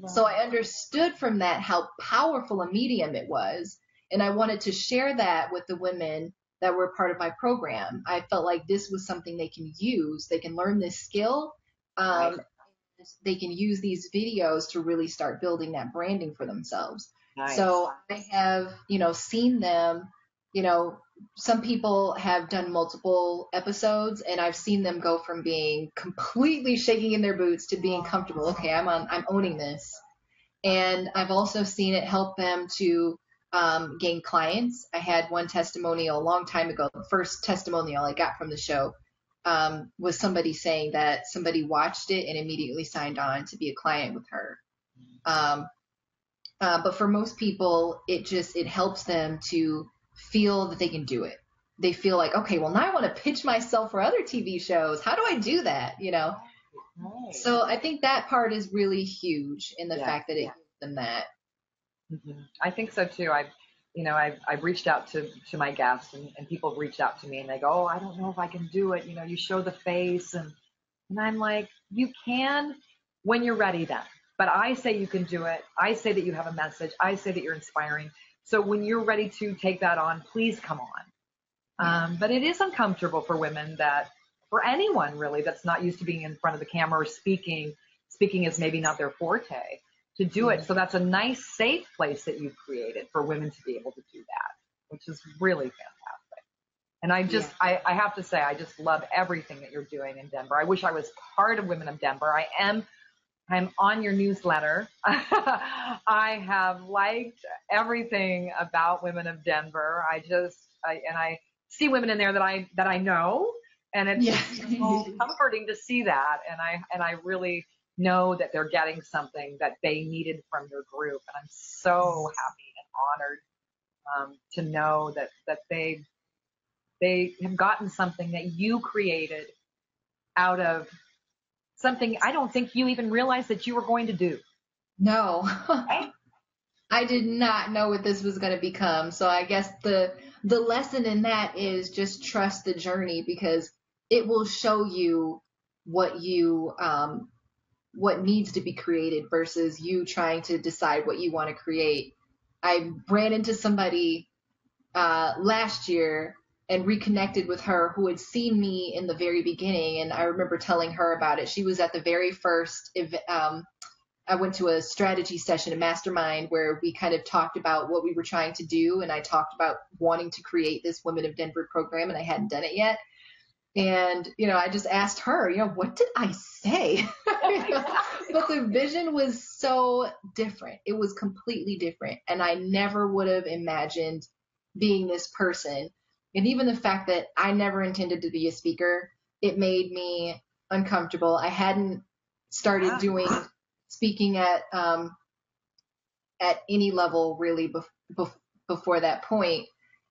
So I understood from that how powerful a medium it was, and I wanted to share that with the women that were part of my program. I felt like this was something they can use. They can learn this skill. They can use these videos to really start building that branding for themselves. Nice. So I have, seen them, some people have done multiple episodes, and I've seen them go from being completely shaking in their boots to being comfortable. Okay, I'm owning this. And I've also seen it help them to gain clients. I had one testimonial a long time ago. The first testimonial I got from the show was somebody saying that somebody watched it and immediately signed on to be a client with her. But for most people, it helps them to feel that they can do it. They feel like, okay, well, now I want to pitch myself for other TV shows. How do I do that? Right. So I think that part is really huge in the fact that it gives them that.
Mm-hmm. I think so too. I've reached out to my guests, and people have reached out to me, and they go, "Oh, I don't know if I can do it. You show the face," and I'm like, "You can when you're ready then." But I say you can do it. I say that you have a message. I say that you're inspiring. So when you're ready to take that on, please come on. But it is uncomfortable for women, for anyone really that's not used to being in front of the camera or speaking is maybe not their forte, to do it. So that's a nice, safe place that you've created for women to be able to do that, which is really fantastic. And I have to say, I just love everything that you're doing in Denver. I wish I was part of Women of Denver. I'm on your newsletter. I have liked everything about Women of Denver. I see women in there that I know, and it's just so comforting to see that. And I really know that they're getting something that they needed from your group, and I'm so happy and honored to know that they have gotten something that you created out of something I don't think you even realized that you were going to do.
No, I did not know what this was going to become. So I guess the lesson in that is just trust the journey, because it will show you what needs to be created versus you trying to decide what you want to create. I ran into somebody last year and reconnected with her who had seen me in the very beginning. And I remember telling her about it. She was at the very first I went to a strategy session, a mastermind, where we kind of talked about what we were trying to do. And I talked about wanting to create this Women of Denver program, and I hadn't done it yet. And, I just asked her, what did I say? But the vision was so different. It was completely different. And I never would have imagined being this person. And even the fact that I never intended to be a speaker, it made me uncomfortable. I hadn't started doing speaking at any level really before that point.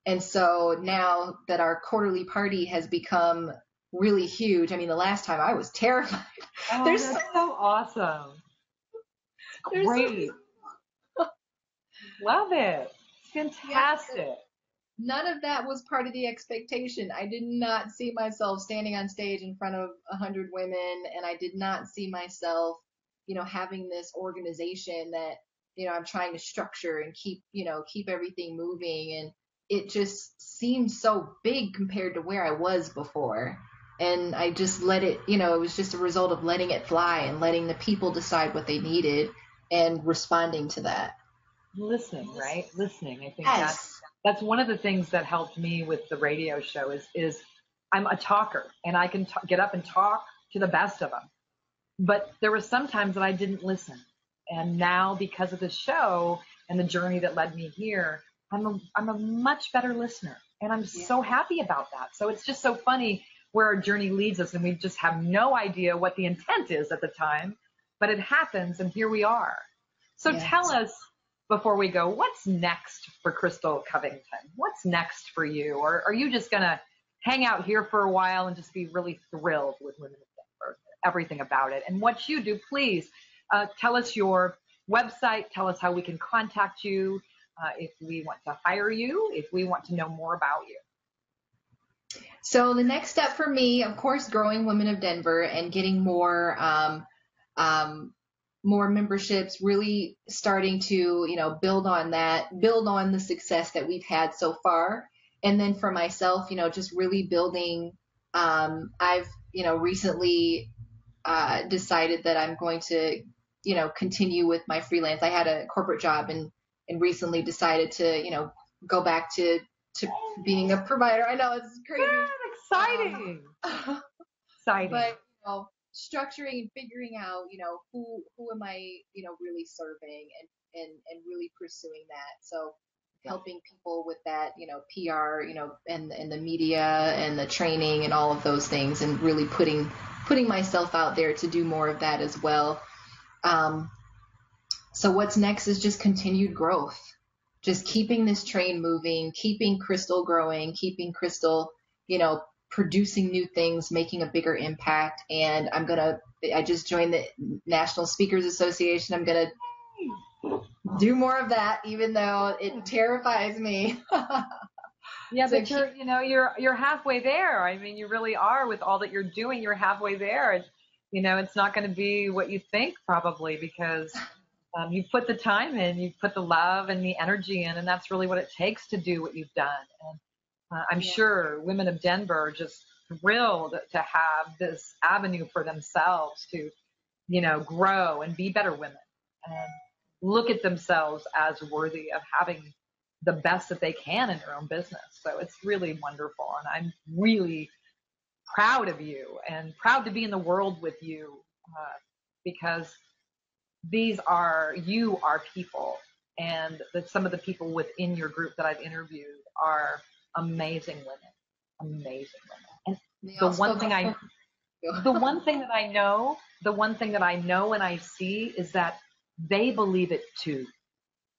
And so now that our quarterly party has become really huge, I mean, the last time I was terrified.
Oh, that's so awesome. Great. Love it. Fantastic.
Yeah, none of that was part of the expectation. I did not see myself standing on stage in front of 100 women, and I did not see myself, having this organization that, I'm trying to structure and keep everything moving. And it just seemed so big compared to where I was before. And I just let it, it was just a result of letting it fly and letting the people decide what they needed and responding to that.
Listening, right? Listening. I think
Yes.
that's one of the things that helped me with the radio show is I'm a talker and I can get up and talk to the best of them. But there were some times that I didn't listen. And now because of the show and the journey that led me here, I'm a much better listener. And I'm so happy about that. So it's just so funny where our journey leads us and we just have no idea what the intent is at the time, but it happens and here we are. So tell us, before we go, what's next for Krystal Covington? What's next for you? Or are you just going to hang out here for a while and just be really thrilled with Women of Denver, everything about it? And what you do, please tell us your website. Tell us how we can contact you if we want to hire you, if we want to know more about you.
So the next step for me, of course, growing Women of Denver and getting more memberships, really starting to, build on the success that we've had so far. And then for myself, just really building, I've, recently decided that I'm going to, continue with my freelance. I had a corporate job and recently decided to, go back to being a provider. I know it's crazy.
Exciting. Exciting.
But, structuring and figuring out, who am I, really serving and really pursuing that. So helping people with that, PR, and the media and the training and all of those things, and really putting myself out there to do more of that as well. So what's next is just continued growth, just keeping this train moving, keeping Krystal growing, keeping Krystal, producing new things, making a bigger impact. And I just joined the National Speakers Association. I'm going to do more of that, even though it terrifies me.
Yeah, so but you're halfway there. I mean, you really are with all that you're doing. You're halfway there. It's not going to be what you think probably because you put the time in, you put the love and the energy in, and that's really what it takes to do what you've done. And I'm sure Women of Denver are just thrilled to have this avenue for themselves to, grow and be better women and look at themselves as worthy of having the best that they can in their own business. So it's really wonderful. And I'm really proud of you and proud to be in the world with you because you are people. And some of the people within your group that I've interviewed are amazing women. And the one thing that I know and I see is that they believe it too.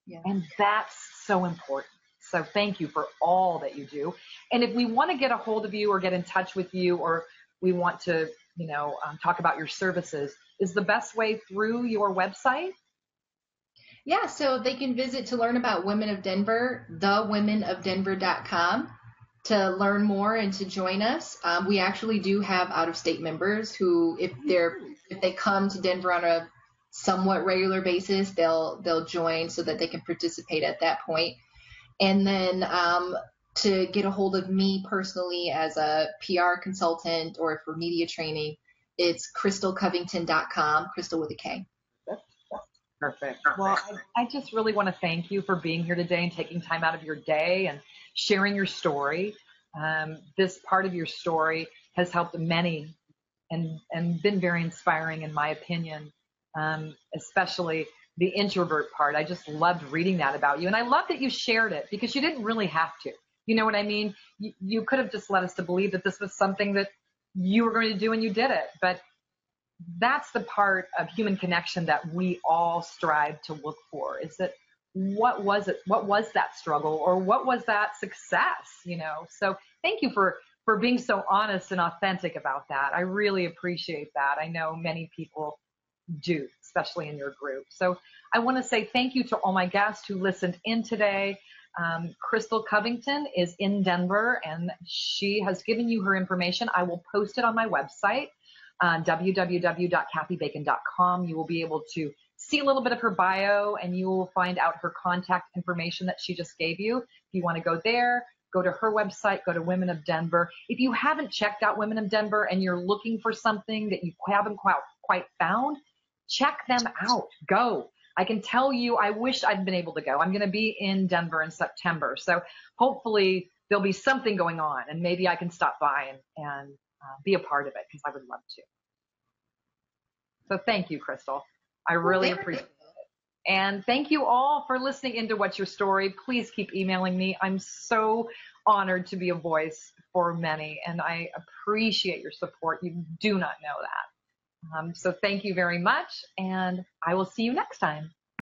Yeah. And that's so important. So thank you for all that you do. And if we want to get a hold of you or get in touch with you, or we want to, talk about your services, is the best way through your website?
Yeah, so they can visit to learn about Women of Denver, thewomenofdenver.com, to learn more and to join us. We actually do have out-of-state members who, if they come to Denver on a somewhat regular basis, they'll join so that they can participate at that point. And then to get a hold of me personally as a PR consultant or for media training, it's krystalcovington.com, Krystal with a K.
Perfect. Well, I just really want to thank you for being here today and taking time out of your day and sharing your story. This part of your story has helped many and been very inspiring in my opinion, especially the introvert part. I just loved reading that about you. And I love that you shared it because you didn't really have to. You know what I mean? You could have just led us to believe that this was something that you were going to do and you did it. But that's the part of human connection that we all strive to look for, is that what was it? What was that struggle, or what was that success? So thank you for being so honest and authentic about that. I really appreciate that. I know many people do, especially in your group. So I want to say thank you to all my guests who listened in today. Krystal Covington is in Denver, and she has given you her information. I will post it on my website, www.kathybacon.com. You will be able to see a little bit of her bio, and you will find out her contact information that she just gave you. If you want to go there, go to her website, go to Women of Denver. If you haven't checked out Women of Denver and you're looking for something that you haven't quite found, check them out. Go. I can tell you, I wish I'd been able to go. I'm going to be in Denver in September. So hopefully there'll be something going on, and maybe I can stop by and be a part of it, because I would love to. So thank you, Krystal. I really appreciate it. And thank you all for listening into What's Your Story. Please keep emailing me. I'm so honored to be a voice for many, and I appreciate your support. You do not know that. So thank you very much, and I will see you next time.